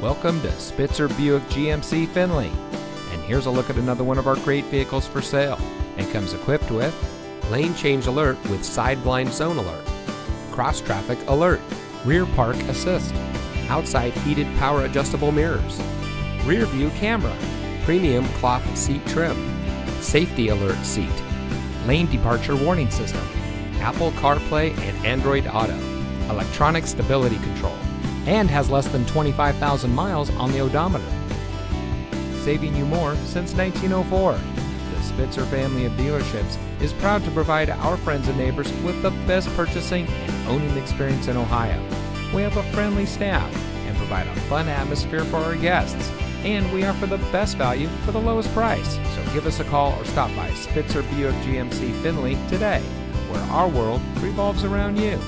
Welcome to Spitzer Buick GMC Findlay. And here's a look at another one of our great vehicles for sale. And comes equipped with lane change alert with side blind zone alert, cross traffic alert, rear park assist, outside heated power adjustable mirrors, rear view camera, premium cloth seat trim, safety alert seat, lane departure warning system, Apple CarPlay and Android Auto, electronic stability control, and has less than 25,000 miles on the odometer. Saving you more since 1904. The Spitzer family of dealerships is proud to provide our friends and neighbors with the best purchasing and owning experience in Ohio. We have a friendly staff and provide a fun atmosphere for our guests. And we offer the best value for the lowest price. So give us a call or stop by Spitzer Buick GMC Findlay today, where our world revolves around you.